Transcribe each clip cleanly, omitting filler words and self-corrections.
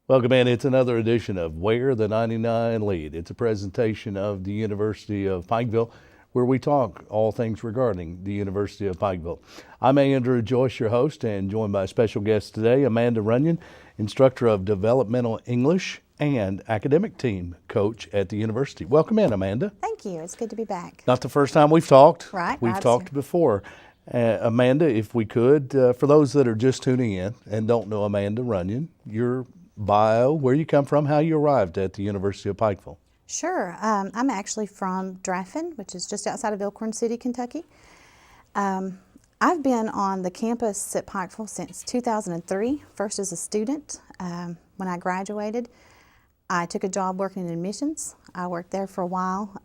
Welcome in. It's another edition of Where the 99 Lead. It's a presentation of the University of Pikeville where we talk all things regarding the University of Pikeville. I'm Andrew Joyce, your host, and joined by a special guest today, Amanda Runyon, instructor of developmental English and academic team coach at the university. Welcome in, Amanda. Thank you. It's good to be back. Not the first time we've talked. Right. We've talked before. Amanda, if we could, for those that are just tuning in and don't know Amanda Runyon, your bio, where you come from, how you arrived at the University of Pikeville. Sure. I'm actually from Draffin, which is just outside of Elkhorn City, Kentucky. I've been on the campus at Pikeville since 2003, first as a student. When I graduated, I took a job working in admissions. I worked there for a while,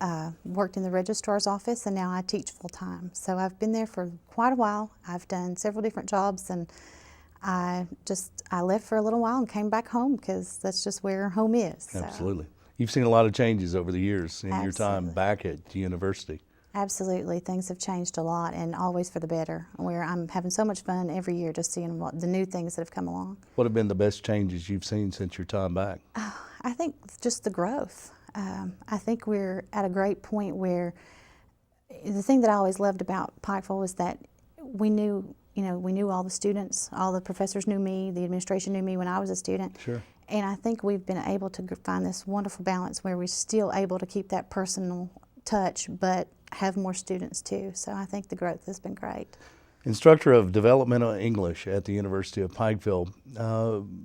worked in the registrar's office, and now I teach full-time. So I've been there for quite a while. I've done several different jobs, and I left for a little while and came back home because that's just where home is. So. Absolutely. You've seen a lot of changes over the years in your time Absolutely. back at the university. Absolutely. Things have changed a lot and always for the better, where I'm having so much fun every year just seeing what the new things that have come along. What have been the best changes you've seen since your time back? I think just the growth. I think we're at a great point where the thing that I always loved about Pikeville was that we knew all the students, all the professors knew me, the administration knew me when I was a student. Sure. And I think we've been able to find this wonderful balance where we're still able to keep that personal touch, but have more students too. So I think the growth has been great. Instructor of developmental English at the University of Pikeville.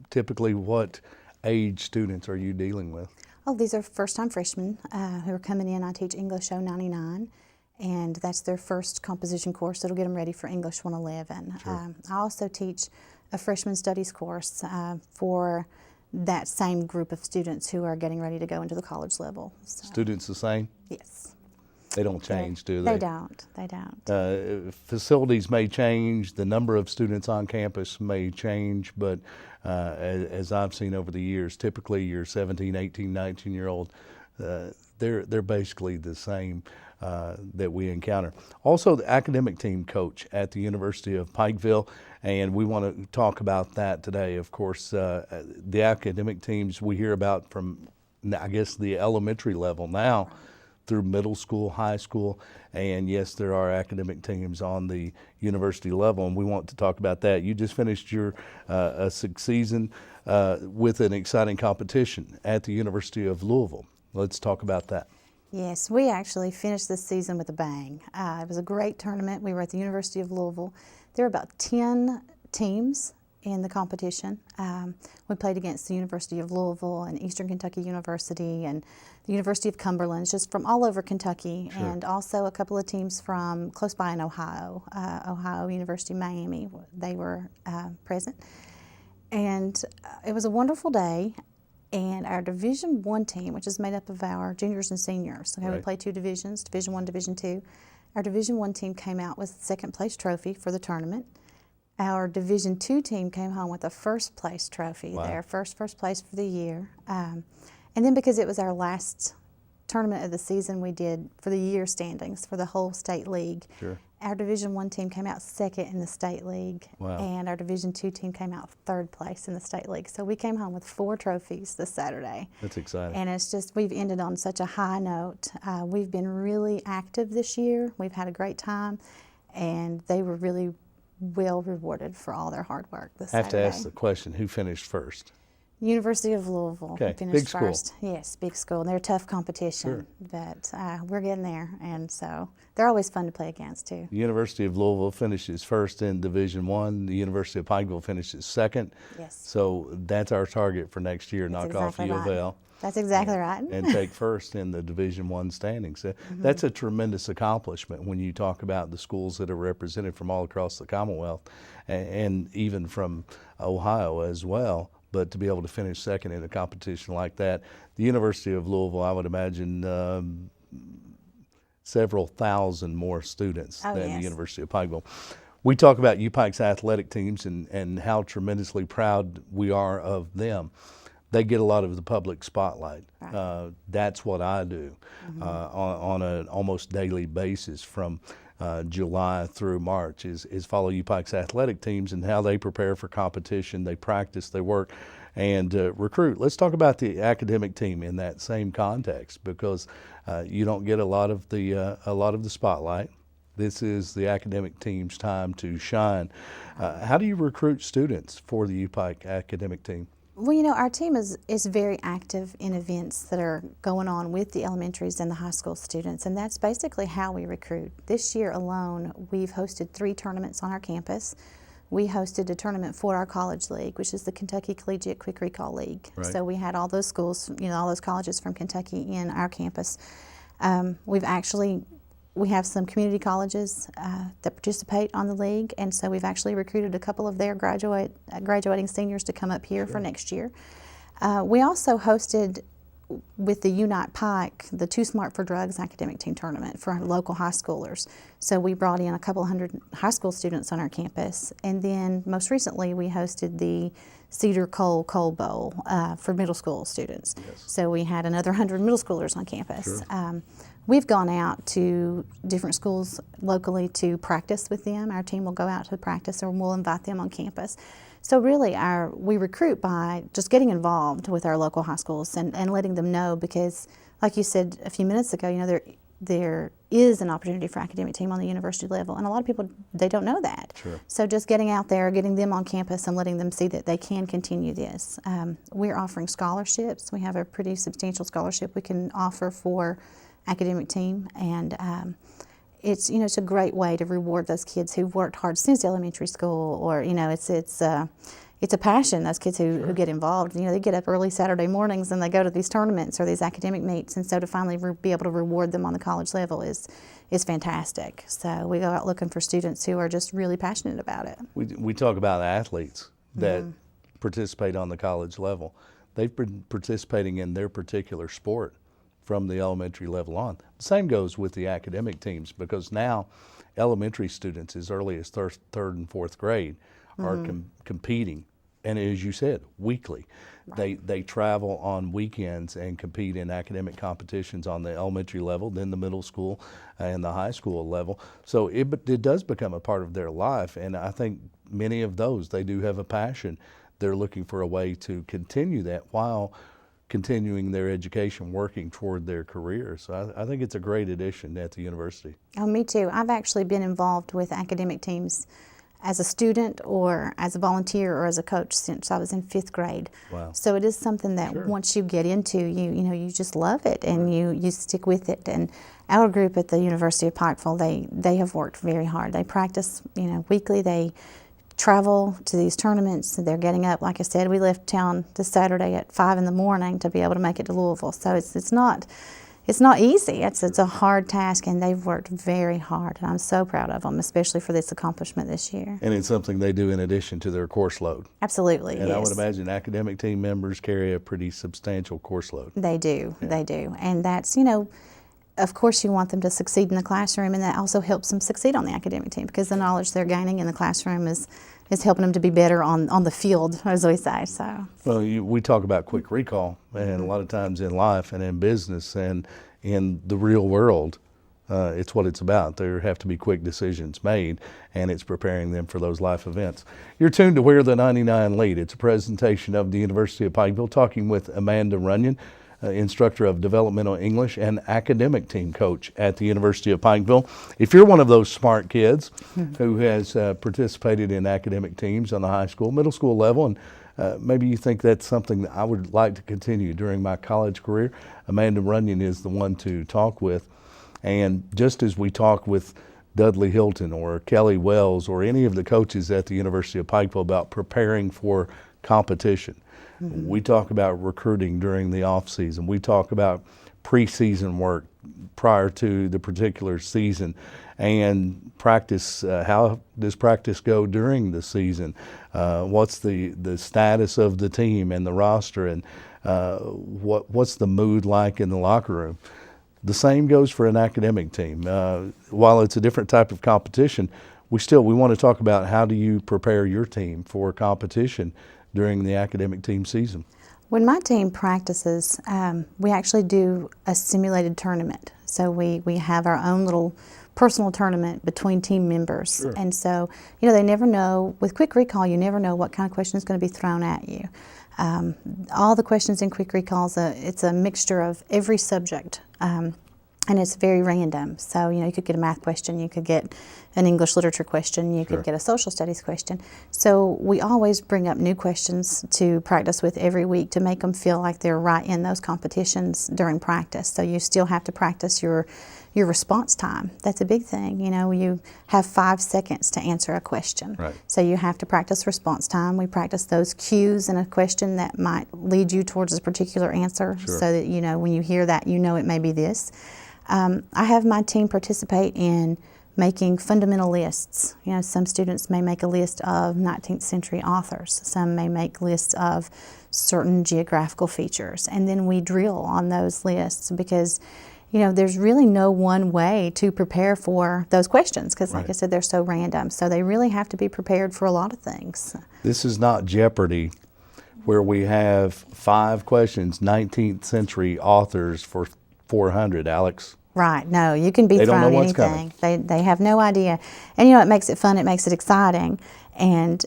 Typically, what age students are you dealing with? Oh, these are first-time freshmen who are coming in. I teach English 099, and that's their first composition course. It'll get them ready for English 111. Sure. I also teach a freshman studies course for that same group of students who are getting ready to go into the college level. So, Students the same? yes. They don't change, do they? They don't. They don't. Facilities may change, the number of students on campus may change, but as I've seen over the years, typically your 17, 18, 19-year-old, they're basically the same that we encounter. Also, the academic team coach at the University of Pikeville, and we want to talk about that today. Of course, the academic teams we hear about from, I guess, the elementary level now through middle school, high school, and yes, there are academic teams on the university level, and we want to talk about that. You just finished your season with an exciting competition at the University of Louisville. Let's talk about that. Yes, we actually finished this season with a bang. It was a great tournament. We were at the University of Louisville. There were about 10 teams in the competition. We played against the University of Louisville and Eastern Kentucky University and the University of Cumberland, just from all over Kentucky, Sure. and also a couple of teams from close by in Ohio, Ohio University Miami. They were present. And it was a wonderful day. And our Division I team, which is made up of our juniors and seniors, okay, Right. we play two divisions, Division I, Division II. Our Division I team came out with the second place trophy for the tournament. Our Division II team came home with a first place trophy. Wow. Their first place for the year. And then because it was our last tournament of the season, we did for the year standings for the whole state league. Sure. Our Division I team came out second in the state league, Wow. and our Division II team came out third place in the state league. So we came home with 4 trophies this Saturday. That's exciting. And it's just, we've ended on such a high note. We've been really active this year. We've had a great time, and they were really well rewarded for all their hard work this I have to Saturday. ask the question, who finished first? University of Louisville Okay, finished big school. first. Yes, big school. And they're a tough competition, Sure. but we're getting there, and so they're always fun to play against too. The University of Louisville finishes first in Division I. The University of Pikeville finishes second. Yes. So that's our target for next year, That's knock off exactly U of right. L. That's exactly right. and take first in the Division I standings. That's a tremendous accomplishment when you talk about the schools that are represented from all across the Commonwealth and even from Ohio as well. But to be able to finish second in a competition like that, the University of Louisville, I would imagine several thousand more students Oh, than the yes. University of Pikeville. We talk about UPike's athletic teams and how tremendously proud we are of them. They get a lot of the public spotlight. Right. That's what I do on an almost daily basis from July through March is follow UPike's athletic teams and how they prepare for competition. They practice, they work, and recruit. Let's talk about the academic team in that same context, because you don't get a lot of the spotlight. This is the academic team's time to shine. How do you recruit students for the U-Pike academic team? Well, our team is very active in events that are going on with the elementaries and the high school students, and that's basically how we recruit. This year alone, we've hosted 3 tournaments on our campus. We hosted a tournament for our college league, which is the Kentucky Collegiate Quick Recall League. Right. So we had all those schools, all those colleges from Kentucky in our campus. We have some community colleges that participate on the league, and so we've actually recruited a couple of their graduating seniors to come up here for next year. We also hosted with the Unite Pike the Too Smart for Drugs academic team tournament for our local high schoolers. So we brought in a couple hundred high school students on our campus, and then most recently we hosted the Cedar Coal Bowl for middle school students. Yes. So we had another 100 middle schoolers on campus. Sure. We've gone out to different schools locally to practice with them. Our team will go out to practice, or we'll invite them on campus. So really we recruit by just getting involved with our local high schools and letting them know, because like you said a few minutes ago, there is an opportunity for academic team on the university level, and a lot of people, they don't know that. Sure. So just getting out there, getting them on campus and letting them see that they can continue this. We're offering scholarships. We have a pretty substantial scholarship we can offer for academic team, and it's a great way to reward those kids who've worked hard since elementary school, or it's a passion. Those kids who get involved, they get up early Saturday mornings and they go to these tournaments or these academic meets, and so to finally be able to reward them on the college level is fantastic. So we go out looking for students who are just really passionate about it. We talk about athletes that participate on the college level. They've been participating in their particular sport from the elementary level on. The same goes with the academic teams, because now elementary students as early as third and fourth grade are competing, and as you said, weekly. Right. They travel on weekends and compete in academic competitions on the elementary level, then the middle school and the high school level. So it does become a part of their life, and I think many of those, they do have a passion. They're looking for a way to continue that while continuing their education, working toward their careers. So I think it's a great addition at the university. Oh, me too. I've actually been involved with academic teams as a student or as a volunteer or as a coach since I was in 5th grade. Wow. So it is something that once you get into, you just love it, and you stick with it. And our group at the University of Pikeville, they have worked very hard. They practice, weekly. They travel to these tournaments. They're getting up, like I said, we left town this Saturday at 5 in the morning to be able to make it to Louisville. So it's not easy. It's a hard task, and they've worked very hard, and I'm so proud of them, especially for this accomplishment this year. And it's something they do in addition to their course load. Absolutely. And yes. I would imagine academic team members carry a pretty substantial course load. They do. Yeah. They do. And that's, of course you want them to succeed in the classroom, and that also helps them succeed on the academic team, because the knowledge they're gaining in the classroom is helping them to be better on the field, as we say. So. Well, we talk about quick recall, and a lot of times in life and in business and in the real world, it's what it's about. There have to be quick decisions made, and it's preparing them for those life events. You're tuned to We're the 99 Lead. It's a presentation of the University of Pikeville, talking with Amanda Runyon, instructor of developmental English and academic team coach at the University of Pikeville. If you're one of those smart kids who has participated in academic teams on the high school, middle school level, and maybe you think that's something that I would like to continue during my college career, Amanda Runyon is the one to talk with. And just as we talk with Dudley Hilton or Kelly Wells or any of the coaches at the University of Pikeville about preparing for competition, we talk about recruiting during the off season. We talk about preseason work prior to the particular season, and practice. How does practice go during the season? What's the status of the team and the roster, and what's the mood like in the locker room? The same goes for an academic team. While it's a different type of competition, we want to talk about how do you prepare your team for competition during the academic team season. When my team practices, we actually do a simulated tournament. So we have our own little personal tournament between team members. Sure. And so, they never know, with quick recall, you never know what kind of question is going to be thrown at you. All the questions in quick recalls, it's a mixture of every subject, and it's very random. So, you could get a math question, you could get an English literature question, you Sure. could get a social studies question. So we always bring up new questions to practice with every week to make them feel like they're right in those competitions during practice. So you still have to practice your response time. That's a big thing. You have 5 seconds to answer a question. Right. So you have to practice response time. We practice those cues in a question that might lead you towards a particular answer. Sure. So that, when you hear that, it may be this. I have my team participate in making fundamental lists. Some students may make a list of 19th century authors. Some may make lists of certain geographical features. And then we drill on those lists because there's really no one way to prepare for those questions because, like Right. I said, they're so random. So they really have to be prepared for a lot of things. This is not Jeopardy, where we have 5 questions, 19th century authors for 400, Alex. Right. No, you can be They don't know thrown what's anything. They have no idea. And it makes it fun, it makes it exciting. And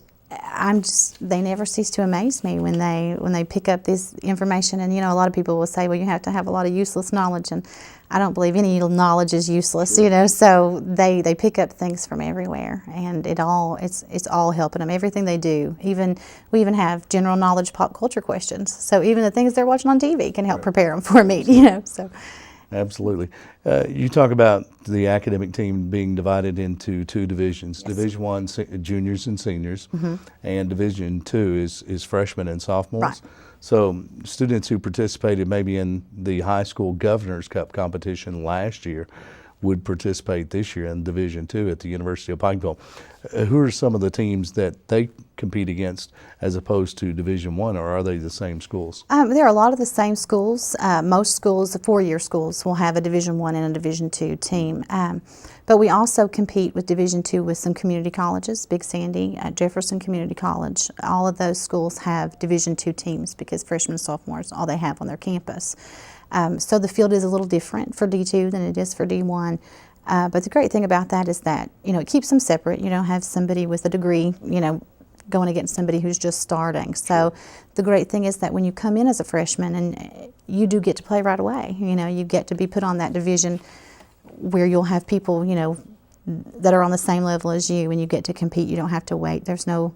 they never cease to amaze me when they pick up this information. And a lot of people will say, well, you have to have a lot of useless knowledge, and I don't believe any knowledge is useless. So they pick up things from everywhere, and it's all helping them. Everything they do, we even have general knowledge pop culture questions. So even the things they're watching on TV can help prepare them for a meet. So. Absolutely. You talk about the academic team being divided into 2 divisions. Yes. Division 1, juniors and seniors, and Division 2 is freshmen and sophomores. Right. So students who participated maybe in the high school Governor's Cup competition last year would participate this year in Division 2 at the University of Pikeville. Who are some of the teams that they compete against as opposed to Division 1, or are they the same schools? There are a lot of the same schools. Most schools, the 4-year schools, will have a Division 1 and a Division 2 team. But we also compete with Division 2 with some community colleges, Big Sandy, Jefferson Community College. All of those schools have Division 2 teams because freshmen and sophomores, all they have on their campus. So the field is a little different for D2 than it is for D1. But the great thing about that is that, it keeps them separate. You don't have somebody with a degree, going against somebody who's just starting. So the great thing is that when you come in as a freshman, and you do get to play right away. You get to be put on that division where you'll have people, that are on the same level as you, and you get to compete. You don't have to wait. There's no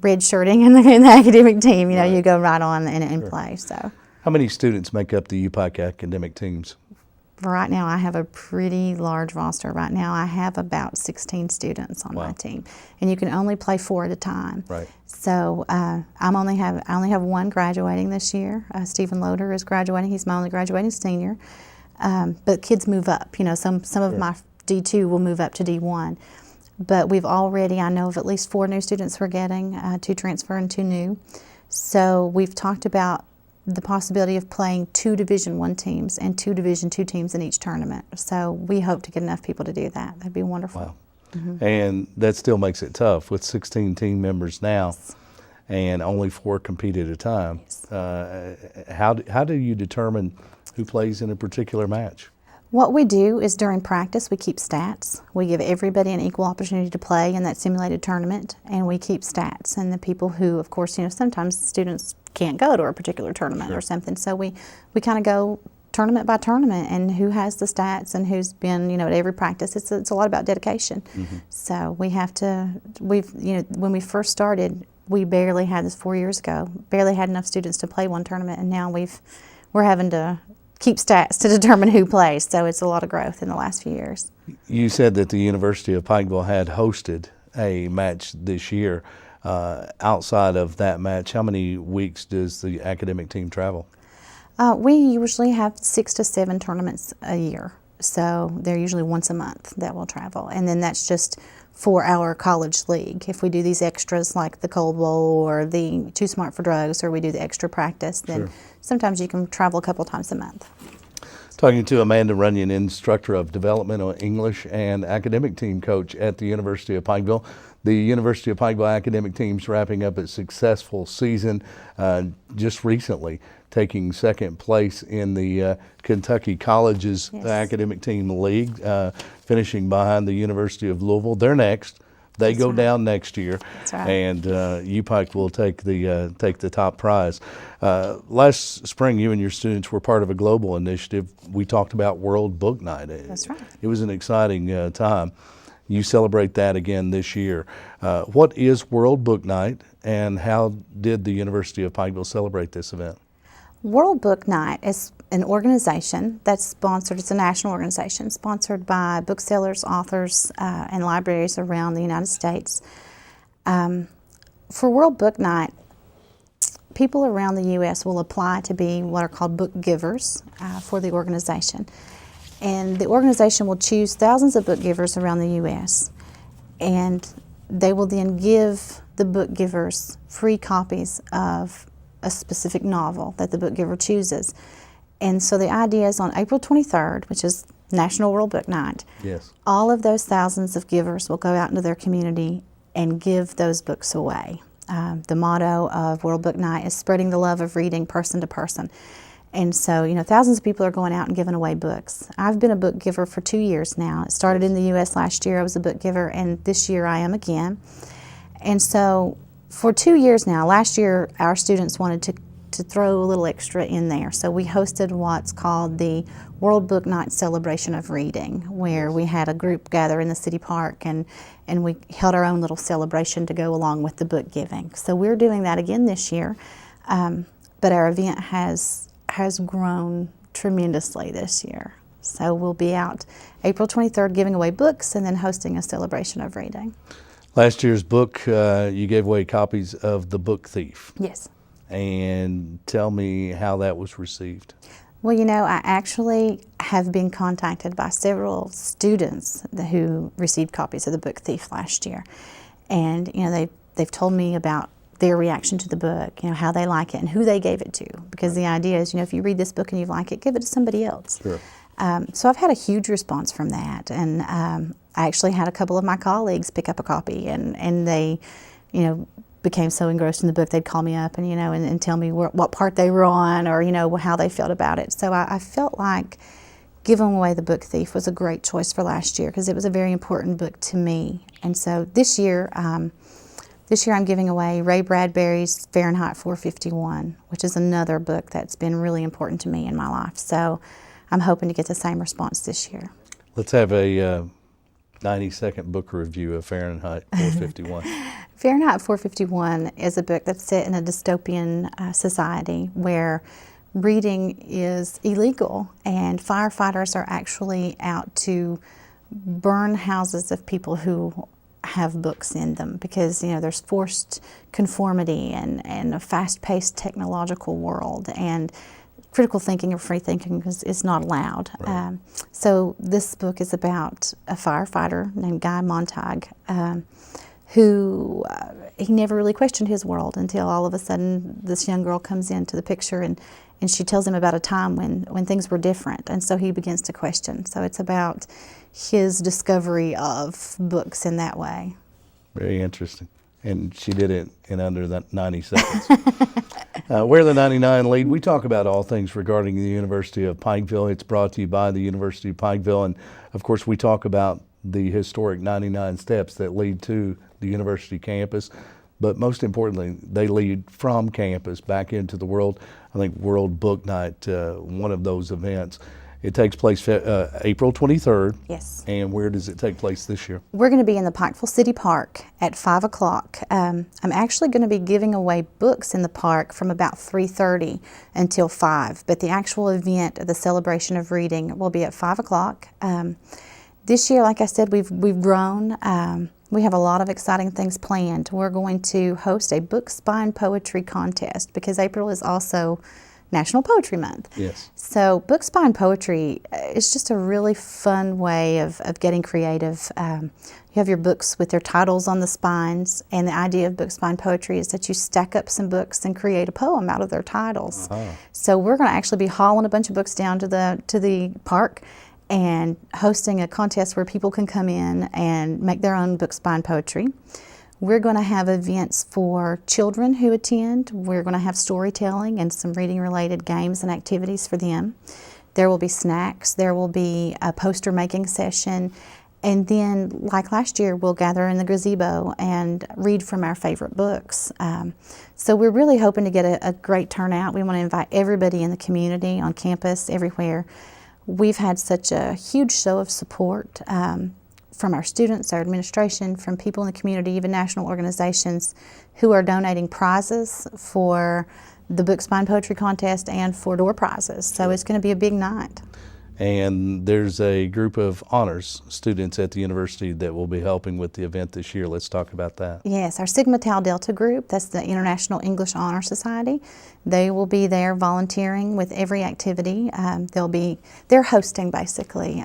red shirting in the academic team. Right. You go right on and Sure. play. So. How many students make up the UPike academic teams? Right now, I have a pretty large roster. Right now, I have about 16 students on Wow. my team, and you can only play 4 at a time. Right. So I only have one graduating this year. Stephen Loader is graduating. He's my only graduating senior. But kids move up. Some of Sure. my D2 will move up to D1. But I know of at least 4 new students we're getting, 2 transfer and 2 new. So we've talked about the possibility of playing 2 Division 1 teams and 2 Division 2 teams in each tournament. So we hope to get enough people to do that. That'd be wonderful. Wow. And that still makes it tough with 16 team members now, and only 4 compete at a time. How do you determine who plays in a particular match? What we do is during practice, we keep stats. We give everybody an equal opportunity to play in that simulated tournament, and we keep stats. And the people who, of course, sometimes students can't go to a particular tournament Sure. or something, so we kind of go tournament by tournament, and who has the stats and who's been, at every practice. It's a lot about dedication. So we have to, when we first started, we barely had this 4 years ago, barely had enough students to play one tournament, and now we're having to keep stats to determine who plays. So it's a lot of growth in the last few years. You said that the University of Pikeville had hosted a match this year. Outside of that match, how many weeks does the academic team travel? We usually have 6 to 7 tournaments a year. So they're usually once a month that we'll travel. And then that's just for our college league. If we do these extras like the Cold Bowl or the Too Smart for Drugs, or we do the extra practice, then Sure. sometimes you can travel a couple times a month. Talking to Amanda Runyon, instructor of developmental English and academic team coach at the University of Pikeville. The University of Pikeville academic team's wrapping up its successful season just recently, taking second place in the Kentucky Colleges Yes. academic team league, finishing behind the University of Louisville. They're next They That's go right. down next year, That's right. and UPike will take the top prize. Last spring, you and your students were part of a global initiative. We talked about World Book Night. That's right. It was an exciting time. You celebrate that again this year. What is World Book Night, and how did the University of Pikeville celebrate this event? World Book Night is an organization that's sponsored, it's a national organization sponsored by booksellers, authors, and libraries around the United States. For World Book Night, people around the U.S. will apply to be what are called book givers for the organization. And the organization will choose thousands of book givers around the U.S. and they will then give the book givers free copies of a specific novel that the book giver chooses. And so the idea is on April 23rd, which is National World Book Night, Yes. all of those thousands of givers will go out into their community and give those books away. The motto of World Book Night is spreading the love of reading person to person. And so, you know, thousands of people are going out and giving away books. I've been a book giver for 2 years now. It started in the U.S. last year. I was a book giver, and this year I am again. And so for 2 years now, last year our students wanted to throw a little extra in there. So we hosted what's called the World Book Night Celebration of Reading, where we had a group gather in the city park and we held our own little celebration to go along with the book giving. So we're doing that again this year, but our event has grown tremendously this year. So we'll be out April 23rd giving away books and then hosting a celebration of reading. Last year's book, you gave away copies of The Book Thief. Yes. And tell me how that was received. Well, you know, I actually have been contacted by several students who received copies of The Book Thief last year. And, you know, they've told me about their reaction to the book, you know, how they like it and who they gave it to. Because the idea is, you know, if you read this book and you like it, give it to somebody else. Sure. So I've had a huge response from that. And I actually had a couple of my colleagues pick up a copy and they, you know, became so engrossed in the book, they'd call me up and, you know, and tell me what part they were on or, you know, how they felt about it. So I felt like giving away The Book Thief was a great choice for last year because it was a very important book to me. And so this year I'm giving away Ray Bradbury's Fahrenheit 451, which is another book that's been really important to me in my life. So I'm hoping to get the same response this year. Let's have a 90-second book review of Fahrenheit 451. Fahrenheit 451 is a book that's set in a dystopian society where reading is illegal and firefighters are actually out to burn houses of people who have books in them because, you know, there's forced conformity and a fast-paced technological world, and critical thinking or free thinking is not allowed. Right. So this book is about a firefighter named Guy Montag who he never really questioned his world until all of a sudden this young girl comes into the picture and she tells him about a time when things were different, and so he begins to question. So it's about his discovery of books in that way. Very interesting. And she did it in under that 90 seconds. We're the 99 Lead. We talk about all things regarding the University of Pikeville. It's brought to you by the University of Pikeville. And, of course, we talk about the historic 99 steps that lead to the university campus. But most importantly, they lead from campus back into the world. I think World Book Night, one of those events. It takes place April 23rd. Yes. And where does it take place this year? We're going to be in the Pikeville City Park at 5 o'clock. I'm actually going to be giving away books in the park from about 3:30 until 5, but the actual event, the celebration of reading, will be at 5 o'clock. This year, like I said, we've grown. We have a lot of exciting things planned. We're going to host a book spine poetry contest because April is also National Poetry Month. Yes. So book spine poetry is just a really fun way of getting creative. You have your books with their titles on the spines, and the idea of book spine poetry is that you stack up some books and create a poem out of their titles. Uh-huh. So we're going to actually be hauling a bunch of books down to the park and hosting a contest where people can come in and make their own book spine poetry. We're going to have events for children who attend. We're going to have storytelling and some reading-related games and activities for them. There will be snacks. There will be a poster-making session. And then, like last year, we'll gather in the gazebo and read from our favorite books. So we're really hoping to get a great turnout. We want to invite everybody in the community, on campus, everywhere. We've had such a huge show of support from our students, our administration, from people in the community, even national organizations who are donating prizes for the Book Spine Poetry Contest and for door prizes. So it's going to be a big night. And there's a group of honors students at the university that will be helping with the event this year. Let's talk about that. Yes, our Sigma Tau Delta group, that's the International English Honor Society. They will be there volunteering with every activity. They're hosting basically.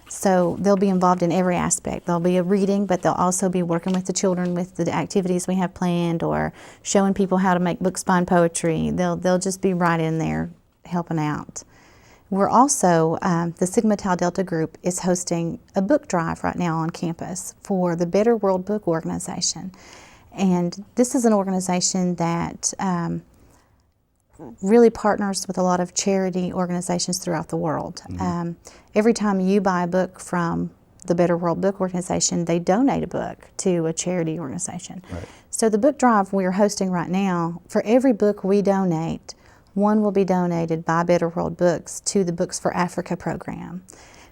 So they'll be involved in every aspect. There'll be a reading, but they'll also be working with the children with the activities we have planned, or showing people how to make book spine poetry. They'll just be right in there helping out. We're also, the Sigma Tau Delta group is hosting a book drive right now on campus for the Better World Book Organization. And this is an organization that really partners with a lot of charity organizations throughout the world. Mm-hmm. Every time you buy a book from the Better World Book Organization, they donate a book to a charity organization. Right. So the book drive we're hosting right now, for every book we donate, one will be donated by Better World Books to the Books for Africa program.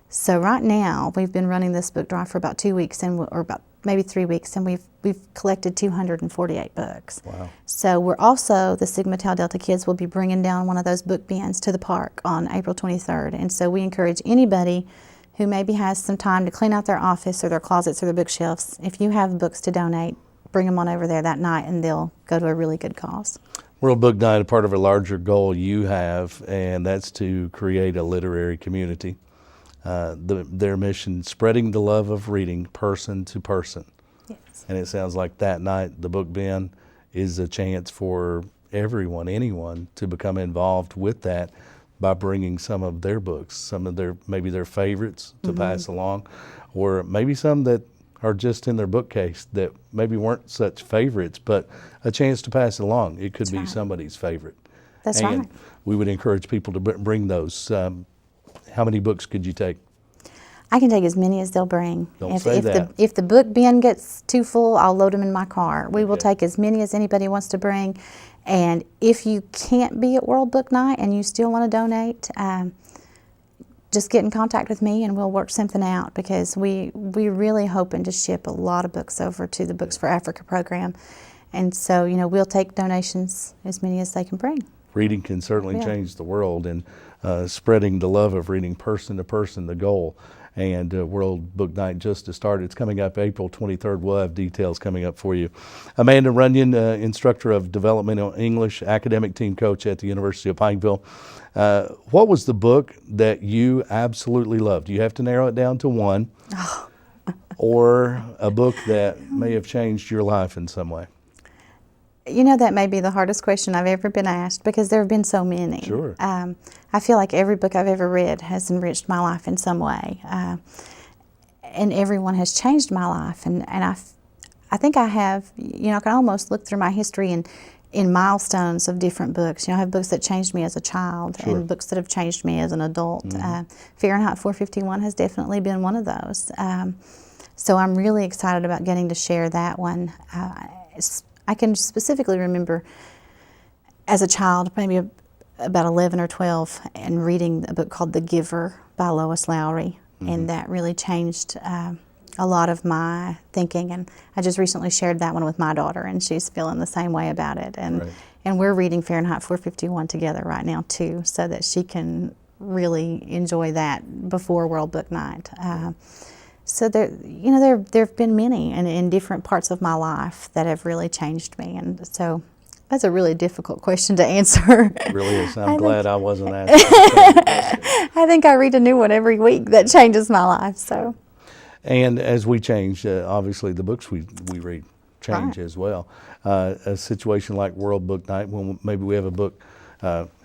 So right now, we've been running this book drive for about 2 weeks, or about maybe 3 weeks, and we've collected 248 books. Wow. So we're also, the Sigma Tau Delta kids will be bringing down one of those book bins to the park on April 23rd. And so we encourage anybody who maybe has some time to clean out their office or their closets or their bookshelves, if you have books to donate, bring them on over there that night and they'll go to a really good cause. World Book Night is part of a larger goal you have, and that's to create a literary community. Their mission, spreading the love of reading person to person. Yes. And it sounds like that night, the book bin is a chance for everyone, anyone, to become involved with that by bringing some of their books, some of maybe their favorites to pass along, or maybe some that are just in their bookcase that maybe weren't such favorites, but a chance to pass it along. It could be somebody's favorite. That's and right. We would encourage people to bring those. How many books could you take? I can take as many as they'll bring. If the book bin gets too full, I'll load them in my car. We will take as many as anybody wants to bring. And if you can't be at World Book Night and you still want to donate, just get in contact with me and we'll work something out, because we're really hoping to ship a lot of books over to the Books for Africa program. And so, we'll take donations as many as they can bring. Reading can certainly change the world, and spreading the love of reading person to person, the goal. And World Book Night just to start. It's coming up April 23rd. We'll have details coming up for you. Amanda Runyon, instructor of developmental English, academic team coach at the University of Pikeville. What was the book that you absolutely loved? You have to narrow it down to one, or a book that may have changed your life in some way. That may be the hardest question I've ever been asked, because there have been so many. Sure. I feel like every book I've ever read has enriched my life in some way. And everyone has changed my life. And I think I have, I can almost look through my history in milestones of different books. I have books that changed me as a child, sure, and books that have changed me as an adult. Mm-hmm. Fahrenheit 451 has definitely been one of those. So I'm really excited about getting to share that one. I can specifically remember as a child, maybe about 11 or 12, and reading a book called The Giver by Lois Lowry, and that really changed a lot of my thinking. And I just recently shared that one with my daughter, and she's feeling the same way about it. And and we're reading Fahrenheit 451 together right now too, so that she can really enjoy that before World Book Night. So there have been many in different parts of my life that have really changed me, and so that's a really difficult question to answer. It really is. I'm glad I wasn't asked. I think I read a new one every week that changes my life. So, and as we change, obviously the books we read change as well. A situation like World Book Night, when maybe we have a book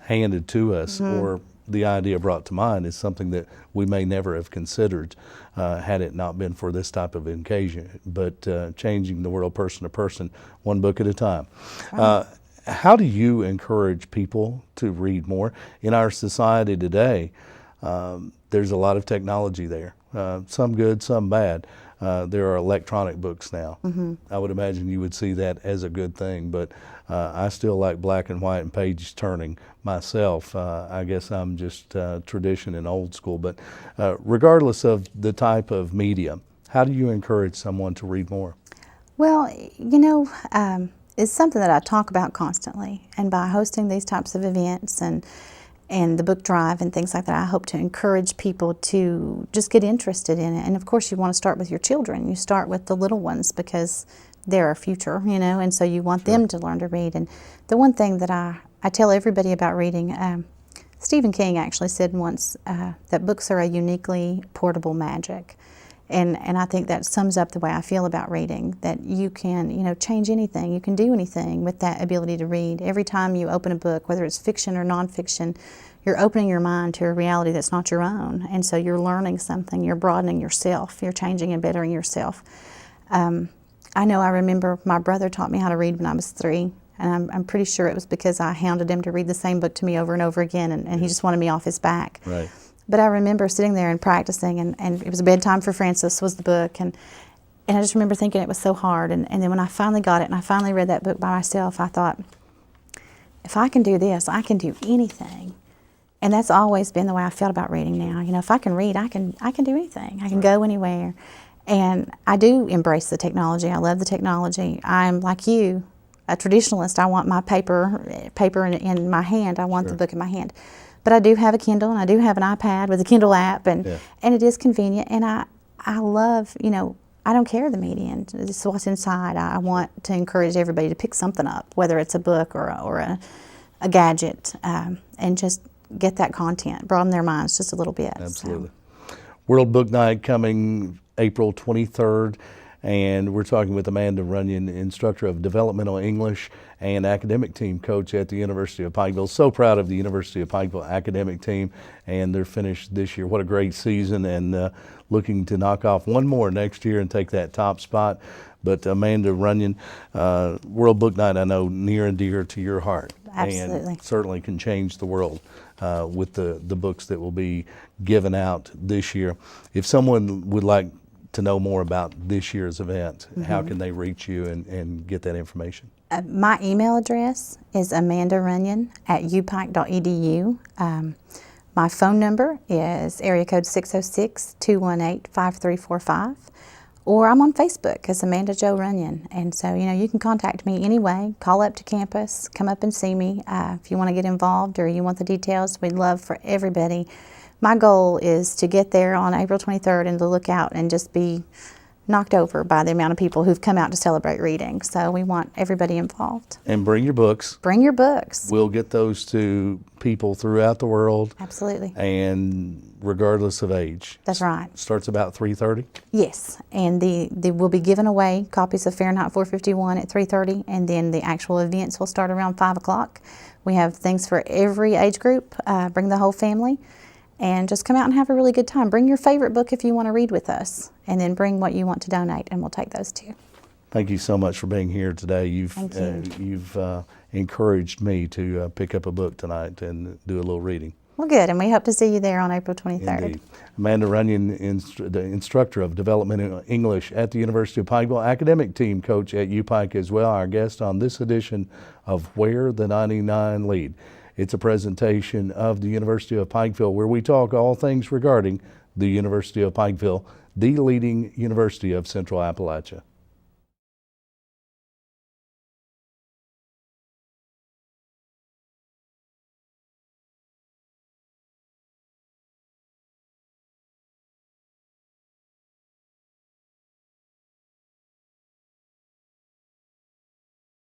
handed to us, or the idea brought to mind, is something that we may never have considered had it not been for this type of occasion. But changing the world person to person, one book at a time. How do you encourage people to read more? In our society today, there's a lot of technology there. some good, some bad. There are electronic books now. I would imagine you would see that as a good thing, but I still like black and white and page turning myself. I guess I'm just tradition and old school, but regardless of the type of media, how do you encourage someone to read more? Well, it's something that I talk about constantly, and by hosting these types of events and the book drive and things like that, I hope to encourage people to just get interested in it. And of course, you want to start with your children. You start with the little ones because they're our future, and so you want them to learn to read. And the one thing that I tell everybody about reading, Stephen King actually said once that books are a uniquely portable magic. And I think that sums up the way I feel about reading, that you can, change anything. You can do anything with that ability to read. Every time you open a book, whether it's fiction or nonfiction, you're opening your mind to a reality that's not your own. And so you're learning something, you're broadening yourself, you're changing and bettering yourself. I know I remember my brother taught me how to read when I was 3. And I'm pretty sure it was because I hounded him to read the same book to me over and over again, and he just wanted me off his back. Right. But I remember sitting there and practicing, and it was Bedtime for Francis was the book, and I just remember thinking it was so hard. And then when I finally got it and I finally read that book by myself, I thought, if I can do this, I can do anything. And that's always been the way I felt about reading now. If I can read, I can do anything. I can go anywhere. And I do embrace the technology. I love the technology. I'm like you, a traditionalist. I want my paper in my hand. I want the book in my hand. But I do have a Kindle, and I do have an iPad with a Kindle app, and it is convenient. And I love, I don't care the medium. It's what's inside. I want to encourage everybody to pick something up, whether it's a book or a gadget, and just get that content, broaden their minds just a little bit. Absolutely. So. World Book Night coming April 23rd. And we're talking with Amanda Runyon, instructor of developmental English and academic team coach at the University of Pikeville. So proud of the University of Pikeville academic team, and they're finished this year. What a great season, and looking to knock off one more next year and take that top spot. But Amanda Runyon, World Book Night, I know near and dear to your heart. Absolutely. And certainly can change the world with the books that will be given out this year. If someone would like to know more about this year's event, how can they reach you and get that information? My email address is amandarunyon@upike.edu. My phone number is area code 606-218-5345. Or I'm on Facebook as Amanda Jo Runyon. And so, you can contact me anyway. Call up to campus, come up and see me. If you want to get involved or you want the details, we'd love for everybody. My goal is to get there on April 23rd and to look out and just be knocked over by the amount of people who've come out to celebrate reading. So we want everybody involved. And bring your books. Bring your books. We'll get those to people throughout the world. Absolutely. And regardless of age. That's right. Starts about 3:30? Yes, and they will be giving away copies of Fahrenheit 451 at 3:30, and then the actual events will start around 5 o'clock. We have things for every age group. Bring the whole family. And just come out and have a really good time. Bring your favorite book if you want to read with us, and then bring what you want to donate, and we'll take those too. Thank you so much for being here today. Thank you. You've encouraged me to pick up a book tonight and do a little reading. Well, good, and we hope to see you there on April 23rd. Indeed. Amanda Runyon, the instructor of developmental English at the University of Pikeville, academic team coach at UPike as well, our guest on this edition of Where the 99 Lead. It's a presentation of the University of Pikeville, where we talk all things regarding the University of Pikeville, the leading university of Central Appalachia.